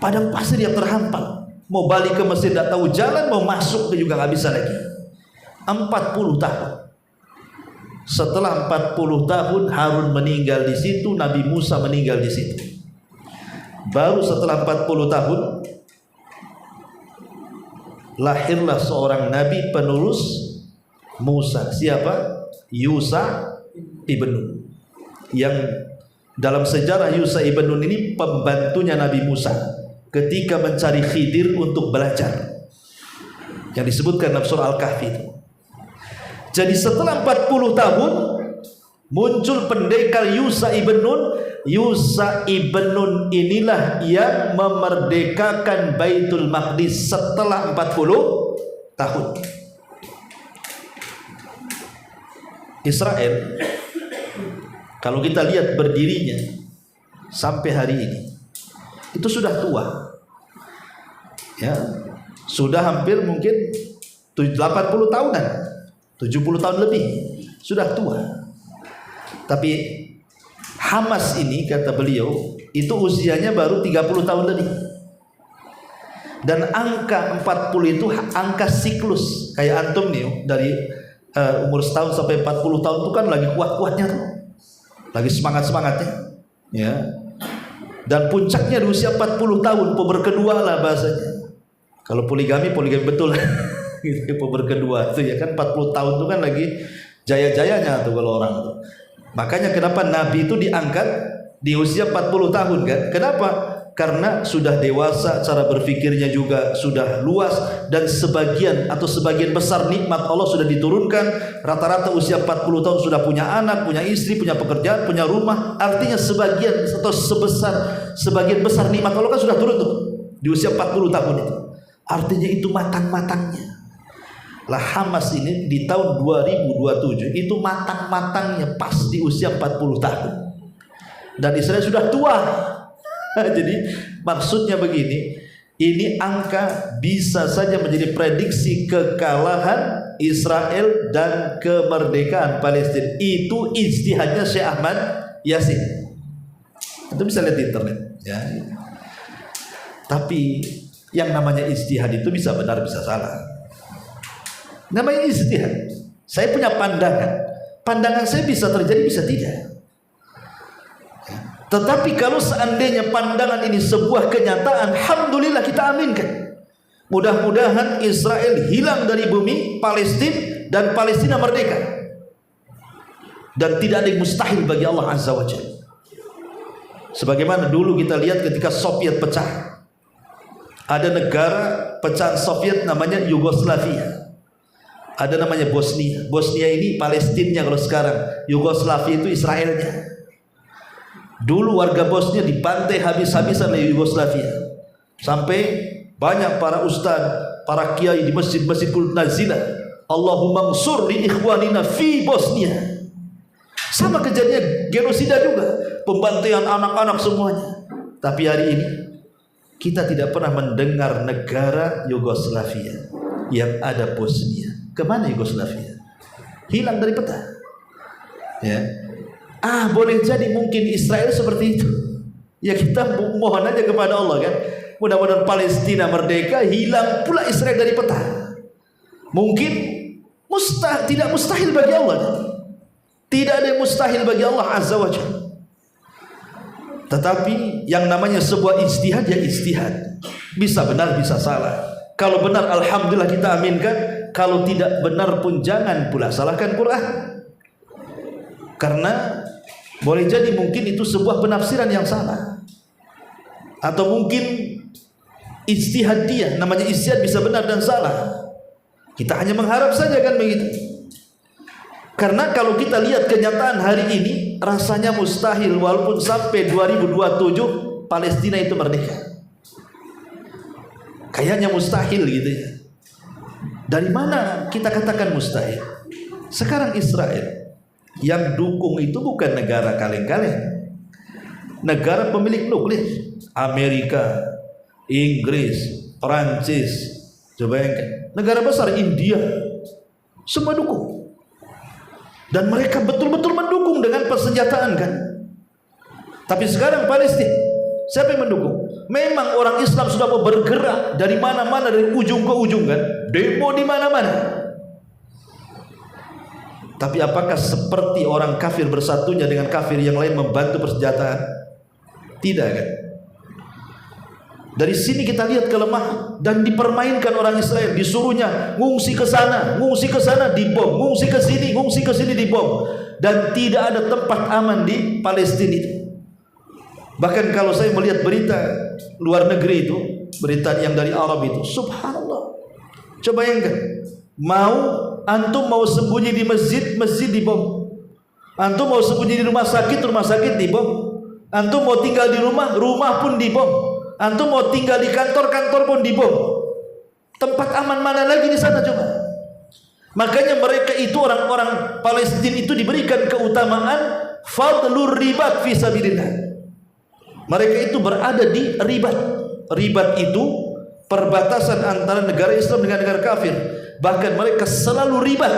padang pasir yang terhampar. Mau balik ke Mesir tidak tahu jalan, mau masuk juga nggak bisa lagi. 40 tahun. Setelah 40 tahun Harun meninggal di situ, Nabi Musa meninggal di situ. Baru setelah 40 tahun lahirlah seorang nabi penerus Musa. Siapa? Yusa ibn Nun. Yang dalam sejarah Yusa ibn Nun ini pembantunya Nabi Musa ketika mencari Khidir untuk belajar, yang disebutkan dalam surah Al-Kahfi itu. Jadi setelah 40 tahun muncul pendekar Yusa ibn Nun. Yusa ibn Nun inilah yang memerdekakan Baitul Maqdis setelah 40 tahun. Israel, kalau kita lihat berdirinya sampai hari ini, itu sudah tua, ya, sudah hampir mungkin 80 tahunan, 70 tahun lebih, sudah tua. Tapi Hamas ini, kata beliau, itu usianya baru 30 tahun lebih. Dan angka 40 itu angka siklus, kayak antum nih, dari umur setahun sampai 40 tahun itu kan lagi kuat-kuatnya tuh, lagi semangat-semangatnya, ya. Dan puncaknya di usia 40 tahun, puber kedua lah bahasanya. Kalau poligami betul. Gitu, puber kedua itu ya kan 40 tahun itu kan lagi jaya-jayanya tuh kalau orang tuh. Makanya kenapa Nabi itu diangkat di usia 40 tahun kan? Kenapa? Karena sudah dewasa, cara berpikirnya juga sudah luas, dan sebagian besar nikmat Allah sudah diturunkan. Rata-rata usia 40 tahun sudah punya anak, punya istri, punya pekerjaan, punya rumah. Artinya sebagian besar nikmat Allah kan sudah turun tuh di usia 40 tahun itu. Artinya itu matang-matangnya. Lah Hamas ini di tahun 2027 itu matang-matangnya pas di usia 40 tahun. Dan Israel sudah tua. Jadi maksudnya begini, ini angka bisa saja menjadi prediksi kekalahan Israel dan kemerdekaan Palestina. Itu ijtihadnya Syekh Ahmad Yasin. Itu bisa lihat di internet ya. Tapi yang namanya ijtihad itu bisa benar bisa salah. Namanya ijtihad. Saya punya pandangan saya bisa terjadi bisa tidak. Tetapi kalau seandainya pandangan ini sebuah kenyataan, alhamdulillah kita aminkan. Mudah-mudahan Israel hilang dari bumi Palestina dan Palestina merdeka. Dan tidak ada yang mustahil bagi Allah Azza wa Jalla. Sebagaimana dulu kita lihat ketika Soviet pecah. Ada negara pecahan Soviet namanya Yugoslavia. Ada namanya Bosnia. Bosnia ini Palestinanya kalau sekarang. Yugoslavia itu Israelnya. Dulu warga Bosnia dibantai habis-habisan oleh Yugoslavia. Sampai banyak para ustaz, para kiai di masjid-masjid nazilah, Allahumma ansur li ikhwanina fi Bosnia. Sama kejadian genosida juga, pembantaian anak-anak semuanya. Tapi hari ini kita tidak pernah mendengar negara Yugoslavia yang ada Bosnia. Kemana Yugoslavia? Hilang dari peta. Ya. Boleh jadi mungkin Israel seperti itu. Ya kita mohon aja kepada Allah kan. Mudah-mudahan Palestina merdeka, hilang pula Israel dari peta. Mungkin tidak mustahil bagi Allah. Tidak ada yang mustahil bagi Allah Azza wa Jalla. Tetapi yang namanya sebuah ijtihad ya ijtihad. Bisa benar bisa salah. Kalau benar alhamdulillah kita aminkan. Kalau tidak benar pun jangan pula salahkan Quran. Karena boleh jadi mungkin itu sebuah penafsiran yang salah. Atau mungkin ijtihad dia, namanya ijtihad bisa benar dan salah. Kita hanya mengharap saja kan begitu. Karena kalau kita lihat kenyataan hari ini, rasanya mustahil walaupun sampai 2027 Palestina itu merdeka. Kayaknya mustahil gitu ya. Dari mana kita katakan mustahil? Sekarang Israel yang dukung itu bukan negara kaleng-kaleng, negara pemilik nuklir. Amerika, Inggris, Perancis, coba bayangkan, negara besar India, semua dukung. Dan mereka betul-betul mendukung dengan persenjataan kan. Tapi sekarang Palestina, siapa yang mendukung? Memang orang Islam sudah mau bergerak dari mana-mana, dari ujung ke ujung kan, demo di mana-mana. Tapi apakah seperti orang kafir bersatunya dengan kafir yang lain membantu persenjataan? Tidak kan? Dari sini kita lihat kelemahan dan dipermainkan orang Israel, disuruhnya ngungsi ke sana dibom, ngungsi ke sini dibom, dan tidak ada tempat aman di Palestina itu. Bahkan kalau saya melihat berita luar negeri itu, berita yang dari Arab itu, subhanallah. Coba bayangkan, antum mau sembunyi di masjid dibom. Antum mau sembunyi di rumah sakit dibom. Antum mau tinggal di rumah pun dibom. Antum mau tinggal di kantor pun dibom. Tempat aman mana lagi di sana coba? Makanya mereka itu orang-orang Palestina itu diberikan keutamaan fadlur ribat fi sabilillah. Mereka itu berada di ribat. Ribat itu perbatasan antara negara Islam dengan negara kafir. Bahkan mereka selalu ribat,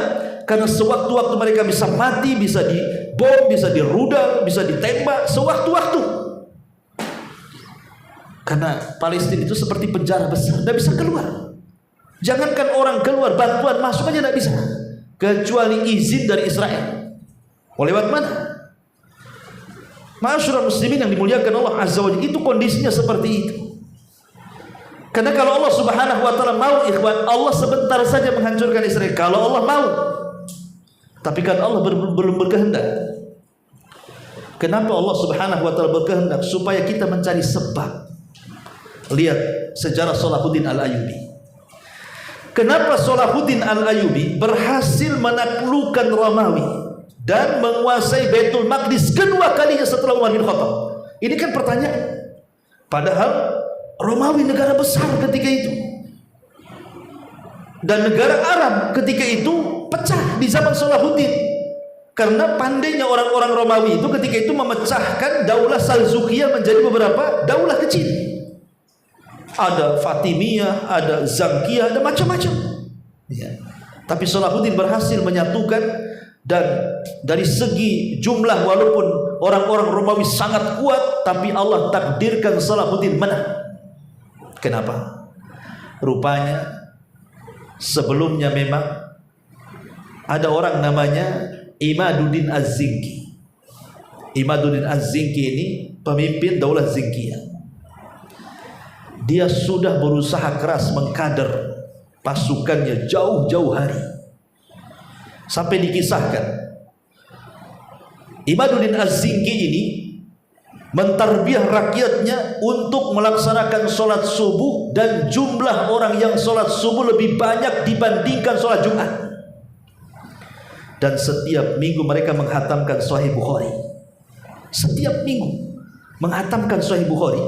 karena sewaktu-waktu mereka bisa mati, bisa dibom, bisa dirudal, bisa ditembak sewaktu-waktu. Karena Palestina itu seperti penjara besar, tidak bisa keluar. Jangankan orang keluar, bantuan masuk aja tidak bisa. kecuali izin dari Israel. Mau lewat mana? Ma'asyiral muslimin yang dimuliakan Allah Azza wa Jalla, itu kondisinya seperti itu. Karena kalau Allah Subhanahu wa taala mau, ikhwan, Allah sebentar saja menghancurkan Israel kalau Allah mau. Tapi kan Allah belum berkehendak. Kenapa Allah Subhanahu wa taala berkehendak? Supaya kita mencari sebab. Lihat sejarah Salahuddin Al-Ayyubi. Kenapa Salahuddin Al-Ayyubi berhasil menaklukkan Romawi dan menguasai Baitul Maqdis kedua kalinya setelah Umar bin Khattab? Ini kan pertanyaan. Padahal Romawi negara besar ketika itu, dan negara Arab ketika itu pecah di zaman Salahuddin. Karena pandainya orang-orang Romawi itu ketika itu memecahkan daulah Salzukiyah menjadi beberapa daulah kecil. Ada Fatimiyah, ada Zangkiyah, ada macam-macam. Ya. Tapi Salahuddin berhasil menyatukan, dan dari segi jumlah walaupun orang-orang Romawi sangat kuat, tapi Allah takdirkan Salahuddin menang. Kenapa? Rupanya sebelumnya memang ada orang namanya Imaduddin Az-Zinki. Imaduddin Az-Zinki ini pemimpin daulah Zingkiyah. Dia sudah berusaha keras mengkader pasukannya jauh-jauh hari, sampai dikisahkan Imaduddin Az-Zinki ini mentarbiah rakyatnya untuk melaksanakan sholat subuh, dan jumlah orang yang sholat subuh lebih banyak dibandingkan sholat Jumat. Dan setiap minggu mereka menghatamkan Sahih Bukhari. Setiap minggu menghatamkan Sahih Bukhari.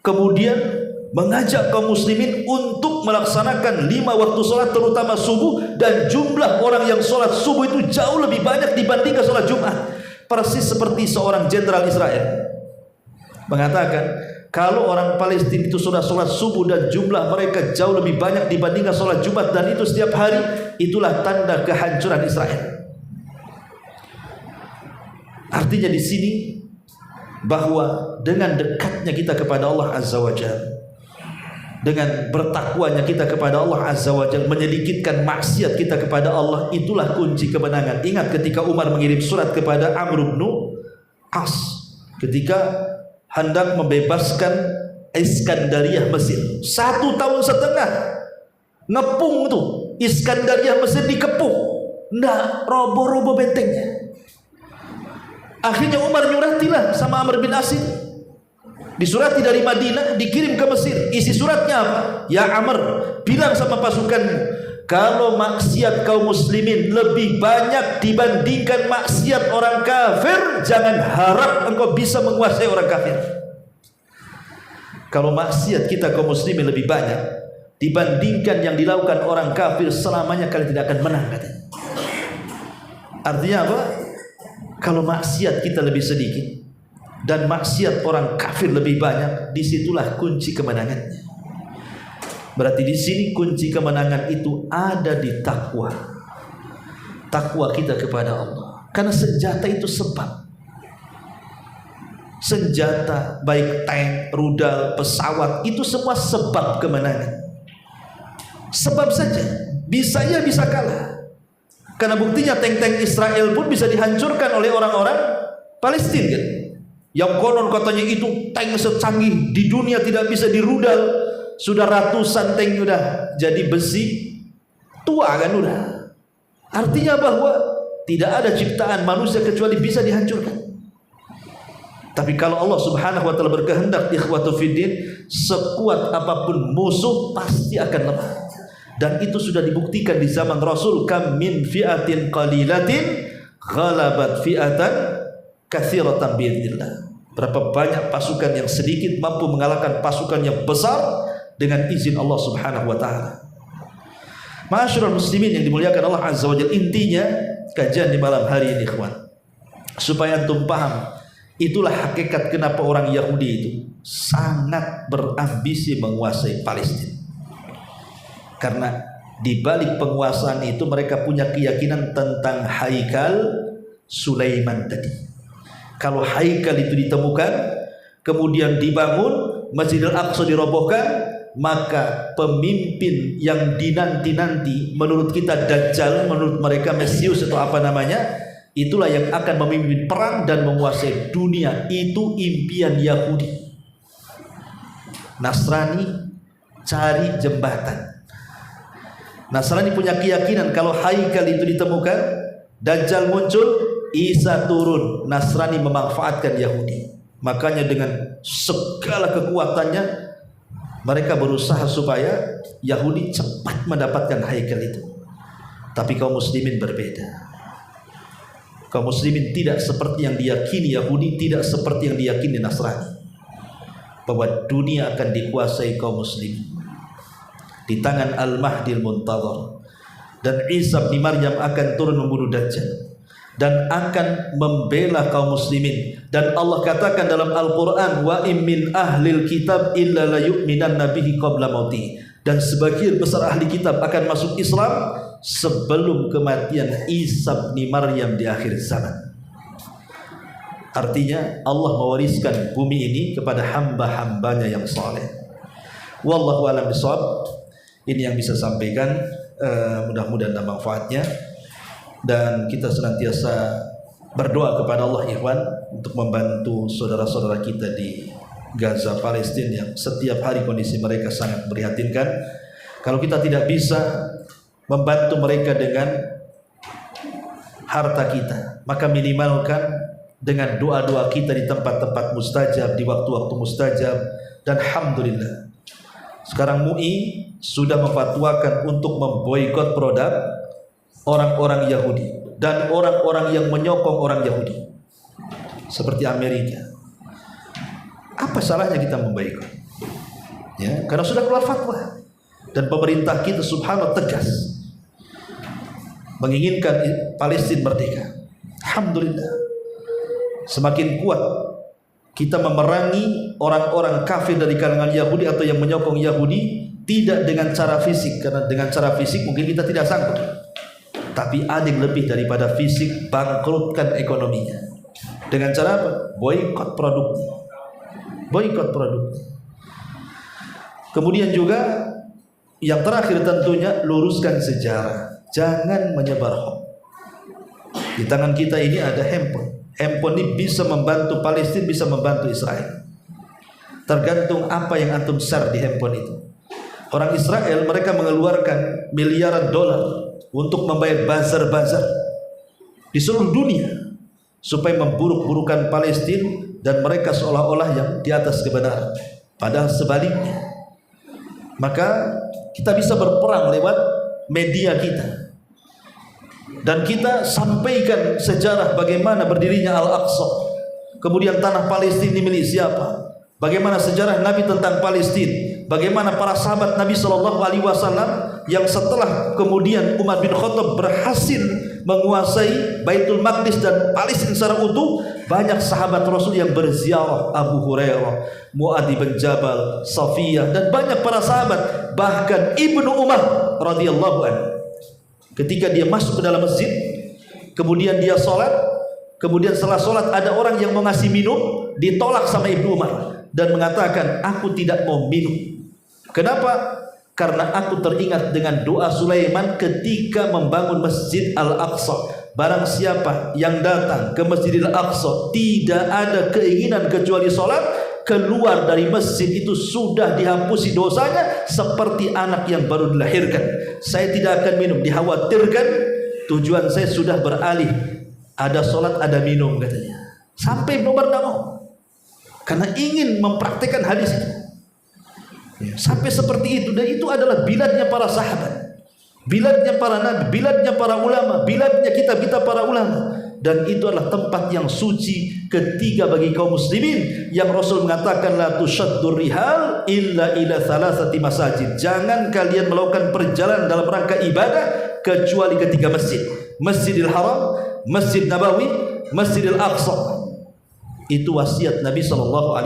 Kemudian mengajak kaum muslimin untuk melaksanakan 5 waktu sholat, terutama subuh, dan jumlah orang yang sholat subuh itu jauh lebih banyak dibandingkan sholat Jumat. Persis seperti seorang jenderal Israel mengatakan, kalau orang Palestina itu sudah sholat subuh dan jumlah mereka jauh lebih banyak dibandingkan sholat Jumat, dan itu setiap hari, itulah tanda kehancuran Israel. Artinya di sini bahwa dengan dekatnya kita kepada Allah Azza wa Jalla, dengan bertakwanya kita kepada Allah Azza wa Jalla, menyedikitkan maksiat kita kepada Allah, itulah kunci kemenangan. Ingat ketika Umar mengirim surat kepada Amr bin As ketika hendak membebaskan Iskandariah Mesir. 1,5 tahun ngepung tuh Iskandariah Mesir, dikepung, nggak roboh-roboh bentengnya. Akhirnya Umar nyuratilah sama Amr bin As. Disurati dari Madinah, dikirim ke Mesir. Isi suratnya apa? Ya Amr, bilang sama pasukanmu, kalau maksiat kaum muslimin lebih banyak dibandingkan maksiat orang kafir, jangan harap engkau bisa menguasai orang kafir. Kalau maksiat kita kaum muslimin lebih banyak dibandingkan yang dilakukan orang kafir, selamanya kalian tidak akan menang, katanya. Artinya apa? Kalau maksiat kita lebih sedikit dan maksiat orang kafir lebih banyak, disitulah kunci kemenangannya. Berarti di sini kunci kemenangan itu ada di takwa. Takwa kita kepada Allah. Karena senjata itu sebab. Senjata baik tank, rudal, pesawat, itu semua sebab kemenangan. Sebab saja. Bisa ya bisa kalah. Karena buktinya tank-tank Israel pun bisa dihancurkan oleh orang-orang Palestina kan? Yang konon katanya itu tank secanggih di dunia, tidak bisa dirudal. Sudah ratusan tank udah jadi besi tua kan udah. Artinya bahwa tidak ada ciptaan manusia kecuali bisa dihancurkan. Tapi kalau Allah Subhanahu wa taala berkehendak, ikhwatu fiddin, sekuat apapun musuh pasti akan lemah. Dan itu sudah dibuktikan di zaman Rasul, kam min fi'atin qalilatin ghalabat fi'atan katsiratan biidznillah. Berapa banyak pasukan yang sedikit mampu mengalahkan pasukan yang besar dengan izin Allah Subhanahu wa taala. Ma'asyiral muslimin yang dimuliakan Allah Azza wa Jalla, intinya kajian di malam hari ini, ikhwan, supaya antum paham, itulah hakikat kenapa orang Yahudi itu sangat berambisi menguasai Palestina. Karena di balik penguasaan itu mereka punya keyakinan tentang Haikal Sulaiman tadi. Kalau Haikal itu ditemukan, kemudian dibangun, Masjidil Aqsa dirobohkan, maka pemimpin yang dinanti-nanti menurut kita Dajjal, menurut mereka Mesius atau apa namanya, itulah yang akan memimpin perang dan menguasai dunia. Itu impian Yahudi. Nasrani cari jembatan. Nasrani punya keyakinan kalau Haikal itu ditemukan, Dajjal muncul, Isa turun. Nasrani memanfaatkan Yahudi. Makanya dengan segala kekuatannya mereka berusaha supaya Yahudi cepat mendapatkan Haikal itu. Tapi kaum muslimin berbeda. Kaum muslimin tidak seperti yang diyakini Yahudi, tidak seperti yang diyakini Nasrani, bahwa dunia akan dikuasai kaum muslimin di tangan Al-Mahdi Al-Muntadhar, dan Isa bin Maryam akan turun membunuh Dajjal dan akan membela kaum muslimin. Dan Allah katakan dalam Al-Quran, wa im min ahlil kitab illa la yu'minanna bihi qabla mauti, dan sebagian besar ahli kitab akan masuk Islam sebelum kematian Isa bin Maryam di akhir zaman. Artinya Allah mewariskan bumi ini kepada hamba-hambanya yang saleh. Wallahu a'lam bishawab. Ini yang bisa sampaikan, mudah-mudahan ada manfaatnya, dan kita senantiasa berdoa kepada Allah ikhwan untuk membantu saudara-saudara kita di Gaza, Palestina, yang setiap hari kondisi mereka sangat memprihatinkan. Kalau kita tidak bisa membantu mereka dengan harta kita, maka minimalkan dengan doa-doa kita di tempat-tempat mustajab, di waktu-waktu mustajab. Dan alhamdulillah sekarang MUI sudah memfatwakan untuk memboikot produk orang-orang Yahudi dan orang-orang yang menyokong orang Yahudi seperti Amerika. Apa salahnya kita memboikot? Ya, karena sudah keluar fatwa dan pemerintah kita subhanallah tegas menginginkan Palestina merdeka. Alhamdulillah semakin kuat kita memerangi orang-orang kafir dari kalangan Yahudi atau yang menyokong Yahudi, tidak dengan cara fisik, karena dengan cara fisik mungkin kita tidak sanggup, tapi ada yang lebih daripada fisik, bangkrutkan ekonominya. Dengan cara apa? Boikot produknya. Boikot produknya. Kemudian juga yang terakhir tentunya luruskan sejarah. Jangan menyebar hoax. Di tangan kita ini ada handphone. Handphone ini bisa membantu Palestina, bisa membantu Israel. Tergantung apa yang antum share di handphone itu. Orang Israel mereka mengeluarkan miliaran dolar untuk membayar bazar-bazar di seluruh dunia supaya memburuk-burukan Palestina, dan mereka seolah-olah yang di atas kebenaran, padahal sebaliknya. Maka kita bisa berperang lewat media kita, dan kita sampaikan sejarah bagaimana berdirinya Al-Aqsa, kemudian tanah Palestina milik siapa, bagaimana sejarah Nabi tentang Palestina, bagaimana para sahabat Nabi SAW yang setelah kemudian Umar bin Khattab berhasil menguasai Baitul Maqdis dan Palestina secara utuh, banyak sahabat Rasul yang berziarah, Abu Hurairah, Mu'adz bin Jabal, Safiyah, dan banyak para sahabat, bahkan Ibnu Umar radhiyallahu anhu. Ketika dia masuk ke dalam masjid, kemudian dia sholat, kemudian setelah sholat ada orang yang mau ngasih minum, ditolak sama Ibnu Umar dan mengatakan, aku tidak mau minum. Kenapa? Karena aku teringat dengan doa Sulaiman ketika membangun Masjid Al-Aqsa. Barang siapa yang datang ke Masjidil Aqsa tidak ada keinginan kecuali sholat, keluar dari masjid itu sudah dihapus dosanya seperti anak yang baru dilahirkan. Saya tidak akan minum, dikhawatirkan tujuan saya sudah beralih, ada sholat ada minum katanya. Sampai nomor tidak mau, karena ingin mempraktikkan hadis itu. Sampai seperti itu. Dan itu adalah biladnya para sahabat, biladnya para nabi, biladnya para ulama, biladnya kita para ulama. Dan itu adalah tempat yang suci ketiga bagi kaum muslimin, yang Rasul mengatakan la tushaddur rihal illa ila thalathati masajid. Jangan kalian melakukan perjalanan dalam rangka ibadah kecuali ketiga masjid: Masjidil Haram, Masjid Nabawi, Masjidil Aqsa. Itu wasiat Nabi SAW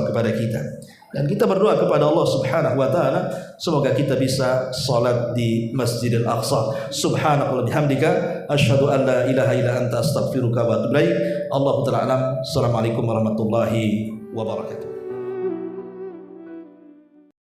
kepada kita. Dan kita berdoa kepada Allah Subhanahu wa taala semoga kita bisa salat di Masjidil Aqsa. Subhanallah bihamdika asyhadu an la ilaha illa anta astaghfiruka wa atubu ilaik. Allahu ta'ala alam. Assalamualaikum warahmatullahi wabarakatuh.